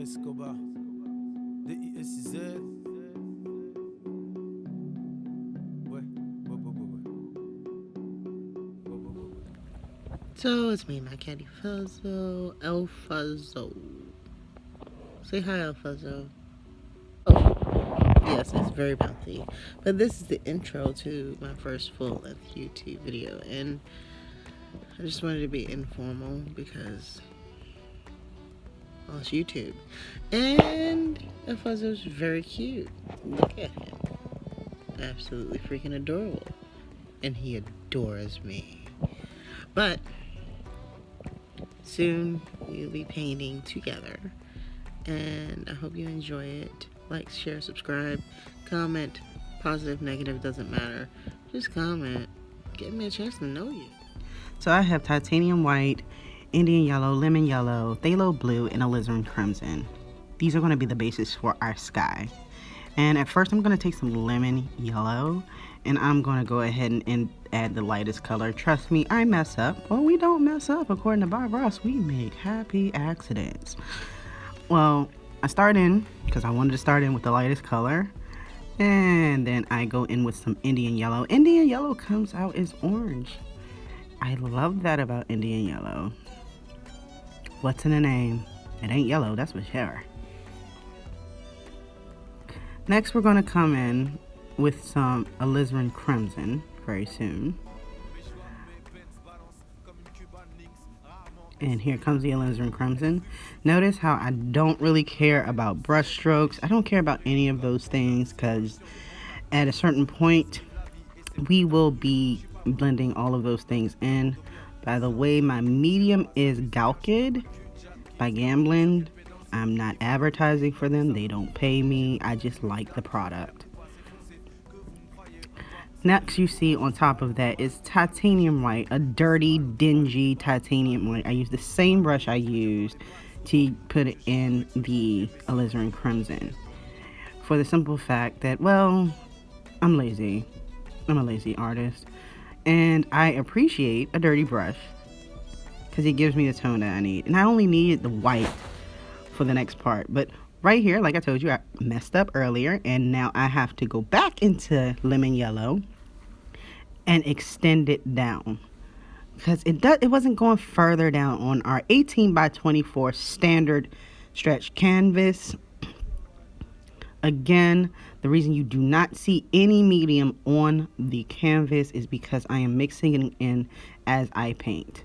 Escobar, DISZ. Ouais, ouais. So it's me, my caddy Fuzzo, El Fuzzo. Say hi, El Fuzzo. Oh, yes, it's very bouncy. But this is the intro to my first full length YouTube video, and I just wanted to be informal because, well, it's YouTube. And El Fuzzo's very cute. Look at him. Absolutely freaking adorable. And he adores me. But soon we'll be painting together, and I hope you enjoy it. Like, share, subscribe, comment. Positive, negative, doesn't matter. Just comment. Give me a chance to know you. So I have titanium white, Indian yellow, lemon yellow, phthalo blue, and alizarin crimson. These are going to be the basis for our sky. And at first I'm going to take some lemon yellow, and I'm going to go ahead and add the lightest color. Trust me, I mess up. Well, we don't mess up. According to Bob Ross, we make happy accidents. Well, I start in, because I wanted to start in with the lightest color, and then I go in with some Indian yellow. Indian yellow comes out as orange. I love that about Indian yellow. What's in the name? It ain't yellow, that's for sure. Next, we're going to come in with some alizarin crimson very soon. And here comes the alizarin crimson. Notice how I don't really care about brush strokes. I don't care about any of those things, because at a certain point we will be blending all of those things in. By the way, my medium is Galkid by Gamblin. I'm not advertising for them. They don't pay me. I just like the product. Next, you see on top of that is titanium white, a dirty, dingy titanium white. I use the same brush I used to put it in the alizarin crimson, for the simple fact that, well, I'm lazy. I'm a lazy artist, and I appreciate a dirty brush because it gives me the tone that I need. And I only needed the white for the next part, but right here, like I told you, I messed up earlier, and now I have to go back into lemon yellow and extend it down, because it wasn't going further down on our 18 by 24 standard stretch canvas. Again, the reason you do not see any medium on the canvas is because I am mixing it in as I paint.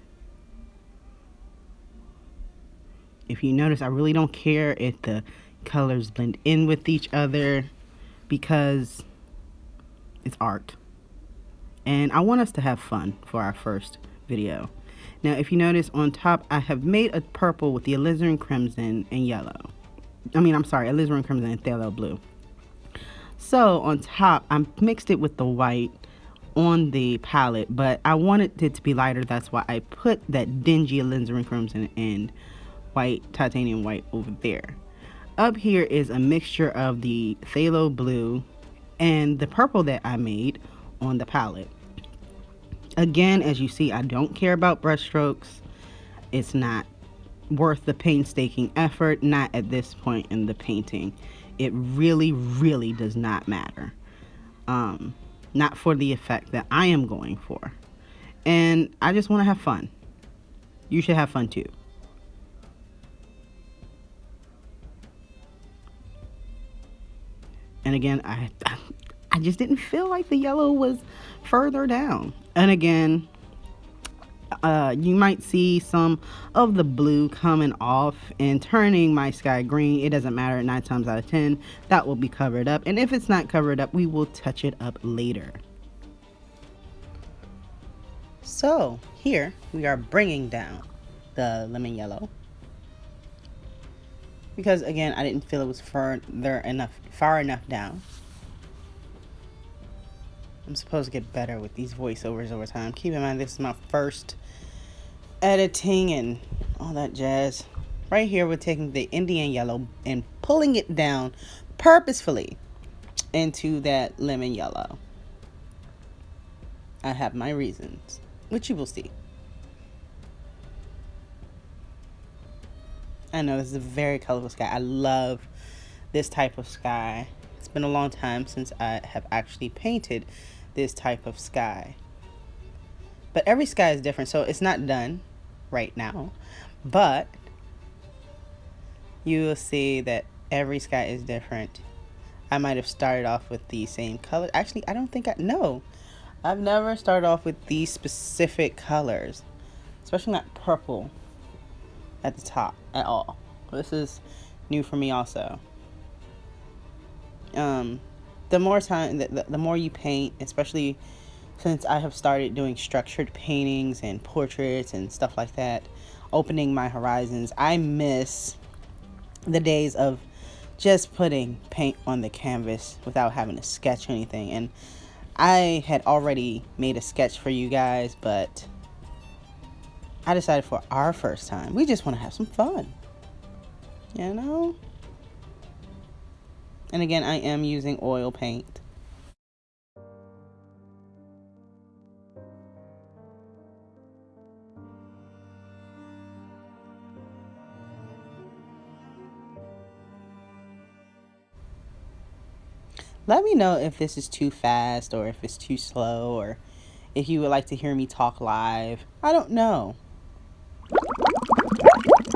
If you notice, I really don't care if the colors blend in with each other, because it's art. And I want us to have fun for our first video. Now, if you notice on top, I have made a purple with the alizarin crimson and yellow. Alizarin crimson and phthalo blue. So on top, I mixed it with the white on the palette, but I wanted it to be lighter. That's why I put that dingy alizarin crimson and white, titanium white over there. Up here is a mixture of the phthalo blue and the purple that I made on the palette. Again, as you see, I don't care about brush strokes. It's not worth the painstaking effort, not at this point in the painting. It really, really does not matter. Not for the effect that I am going for. And I just want to have fun. You should have fun too. And again, I just didn't feel like the yellow was further down. And again, you might see some of the blue coming off and turning my sky green. It doesn't matter. 9 times out of 10, that will be covered up. And if it's not covered up, we will touch it up later. So here we are bringing down the lemon yellow, because again, I didn't feel it was far enough down. I'm supposed to get better with these voiceovers over time. Keep in mind, this is my first editing and all that jazz. Right here, we're taking the Indian yellow and pulling it down purposefully into that lemon yellow. I have my reasons, which you will see. I know this is a very colorful sky. I love this type of sky. It's been a long time since I have actually painted this type of sky. But every sky is different, so it's not done right now. But you will see that every sky is different. I might have started off with the same color. Actually, I don't think no. I've never started off with these specific colors, especially not purple at the top at all. This is new for me also. The more time, the more you paint, especially since I have started doing structured paintings and portraits and stuff like that, opening my horizons, I miss the days of just putting paint on the canvas without having to sketch anything. And I had already made a sketch for you guys, but I decided for our first time, we just want to have some fun, you know? And again, I am using oil paint. Let me know if this is too fast or if it's too slow or if you would like to hear me talk live. I don't know.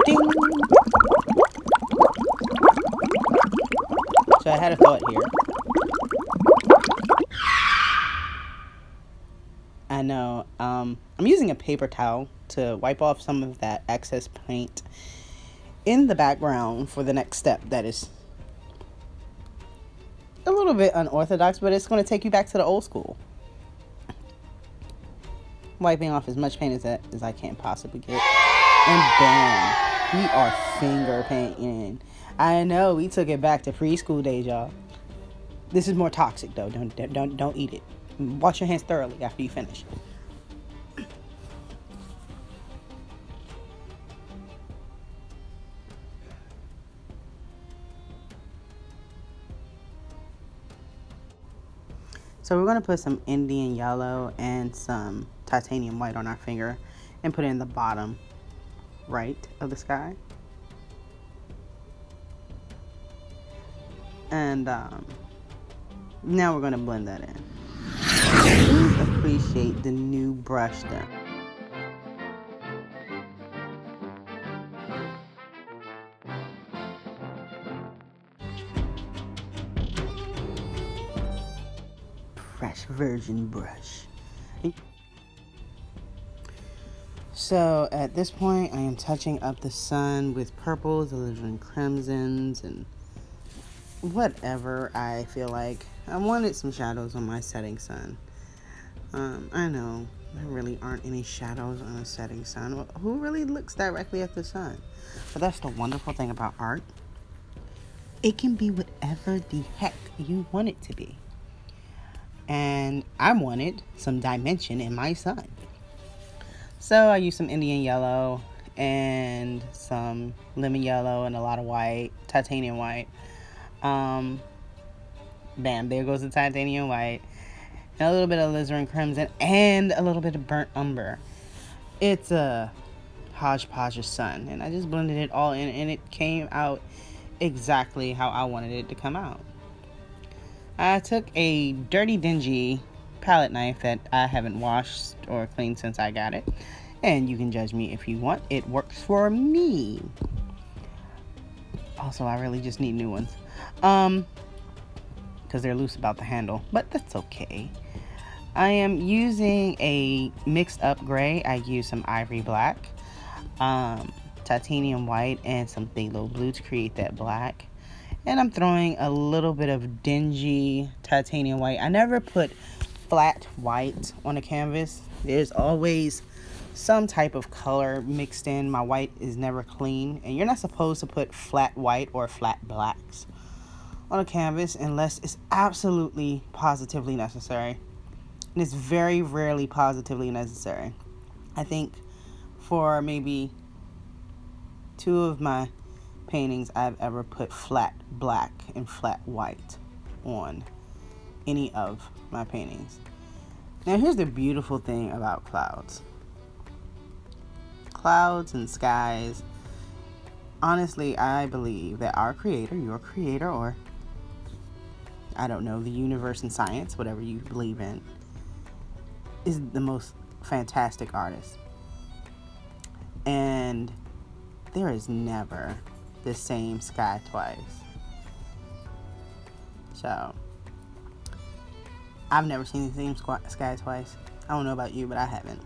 Ding. So I had a thought here. I know. I'm using a paper towel to wipe off some of that excess paint in the background for the next step that is a little bit unorthodox, but it's going to take you back to the old school. Wiping off as much paint as I can possibly get. And bam, we are finger painting. I know, we took it back to preschool days, y'all. This is more toxic though. Don't eat it. Wash your hands thoroughly after you finish. So we're going to put some Indian yellow and some titanium white on our finger and put it in the bottom right of the sky. And now we're going to blend that in. Please appreciate the new brush there. Fresh virgin brush. So at this point, I am touching up the sun with purples, alizarin crimsons, and whatever I feel like. I wanted some shadows on my setting sun. I know there really aren't any shadows on a setting sun. Who really looks directly at the sun? But that's the wonderful thing about art. It can be whatever the heck you want it to be. And I wanted some dimension in my sun. So I used some Indian yellow and some lemon yellow and a lot of white, titanium white. Bam, there goes the titanium white. And a little bit of alizarin crimson and a little bit of burnt umber. It's a hodgepodge of sun. And I just blended it all in and it came out exactly how I wanted it to come out. I took a dirty, dingy palette knife that I haven't washed or cleaned since I got it. And you can judge me if you want. It works for me. Also, I really just need new ones. Because they're loose about the handle. But that's okay. I am using a mixed up gray. I used some ivory black, titanium white, and some phthalo blue to create that black. And I'm throwing a little bit of dingy titanium white. I never put flat white on a canvas. There's always some type of color mixed in. My white is never clean. And you're not supposed to put flat white or flat blacks on a canvas unless it's absolutely positively necessary. And it's very rarely positively necessary. I think for maybe 2 of my paintings I've ever put flat black and flat white on any of my paintings. Now here's the beautiful thing about clouds. Clouds and skies, honestly, I believe that our creator, your creator, or I don't know, the universe and science, whatever you believe in, is the most fantastic artist. And there is never the same sky twice. So, I've never seen the same sky twice. I don't know about you, but I haven't.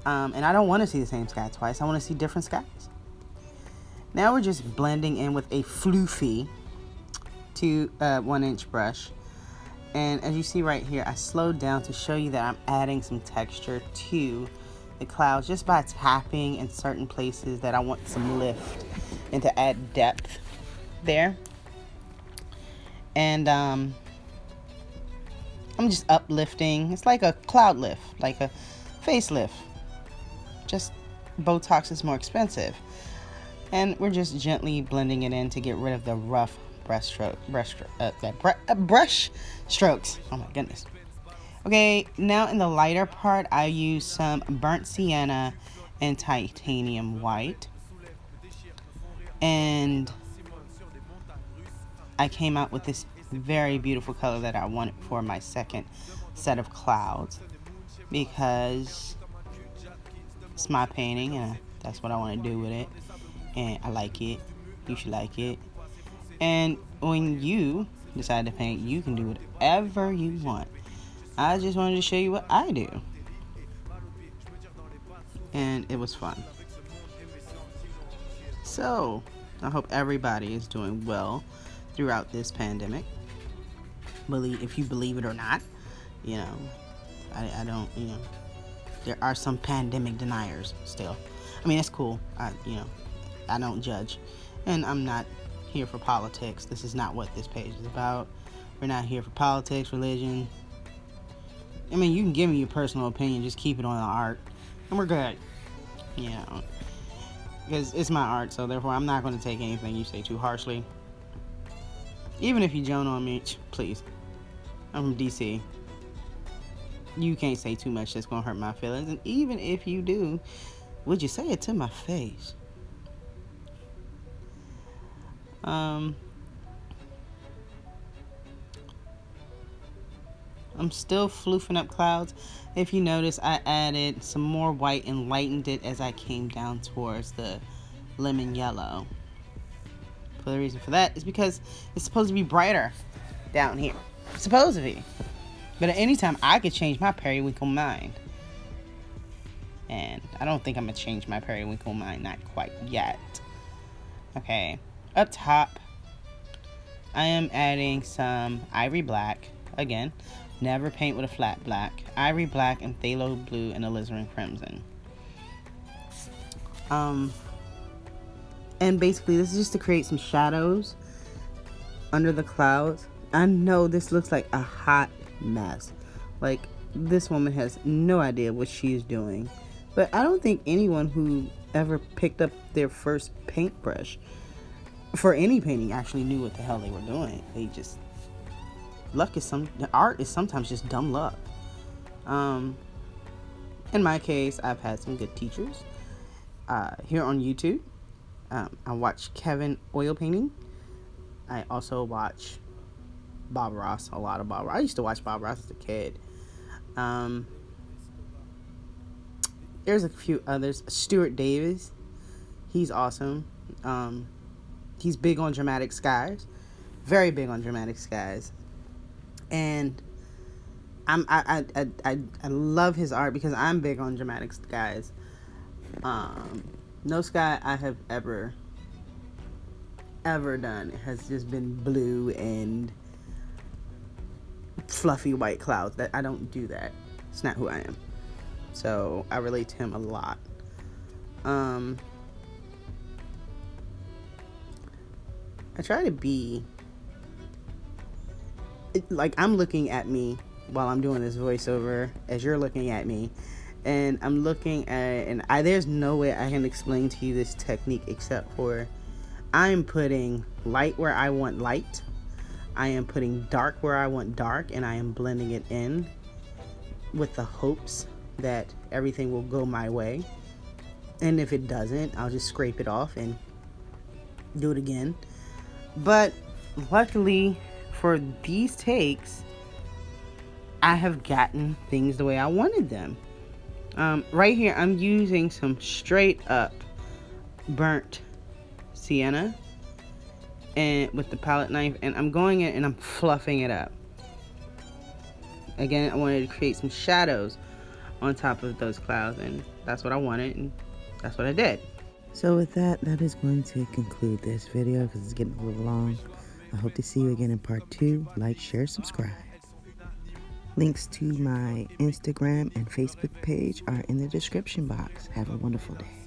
And I don't want to see the same sky twice. I want to see different skies. Now we're just blending in with a floofy 1-inch brush. And as you see right here, I slowed down to show you that I'm adding some texture to the clouds just by tapping in certain places that I want some lift and to add depth there. And I'm just uplifting. It's like a cloud lift, like a facelift. Just Botox is more expensive. And we're just gently blending it in to get rid of the rough brush strokes. Oh my goodness. Okay, now in the lighter part, I use some burnt sienna and titanium white. And I came out with this very beautiful color that I wanted for my second set of clouds, because it's my painting and that's what I want to do with it, and I like it. You should like it. And when you decide to paint, you can do whatever you want. I just wanted to show you what I do, and it was fun. So I hope everybody is doing well throughout this pandemic. If you believe it or not, you know, I don't, you know, there are some pandemic deniers still. I mean, it's cool. I don't judge, and I'm not here for politics. This is not what this page is about. We're not here for politics, religion. I mean, you can give me your personal opinion, just keep it on the art, and we're good. You know, because it's my art, so therefore I'm not going to take anything you say too harshly. Even if you joan on me, please. I'm from DC. You can't say too much that's going to hurt my feelings. And even if you do, would you say it to my face? I'm still floofing up clouds. If you notice, I added some more white and lightened it as I came down towards the lemon yellow. For the reason for that is because it's supposed to be brighter down here. It's supposed to be. But at any time, I could change my periwinkle mind. And I don't think I'm going to change my periwinkle mind. Not quite yet. Okay. Up top, I am adding some ivory black. Again, never paint with a flat black. Ivory black and phthalo blue and alizarin crimson. And basically, this is just to create some shadows under the clouds. I know this looks like a hot mess. Like, this woman has no idea what she's doing. But I don't think anyone who ever picked up their first paintbrush for any painting actually knew what the hell they were doing. They just... art is sometimes just dumb luck. In my case, I've had some good teachers. Here on YouTube, I watch Kevin Oil Painting. I also watch Bob Ross, a lot of Bob Ross. I used to watch Bob Ross as a kid. There's a few others. Stuart Davis, he's awesome. He's big on dramatic skies, very big on dramatic skies, and I love his art because I'm big on dramatic skies. No sky I have ever done has just been blue and fluffy white clouds. That I don't do that. It's not who I am. So I relate to him a lot. I try to be like, I'm looking at me while I'm doing this voiceover as you're looking at me, and I'm looking at, and there's no way I can explain to you this technique except for I'm putting light where I want light, I am putting dark where I want dark, and I am blending it in with the hopes that everything will go my way. And if it doesn't, I'll just scrape it off and do it again. But luckily for these takes, I have gotten things the way I wanted them. Right here, I'm using some straight up burnt sienna and with the palette knife, and I'm going in and I'm fluffing it up. Again, I wanted to create some shadows on top of those clouds, and that's what I wanted, and that's what I did. So with that, that is going to conclude this video because it's getting a little long. I hope to see you again in part 2. Like, share, subscribe. Links to my Instagram and Facebook page are in the description box. Have a wonderful day.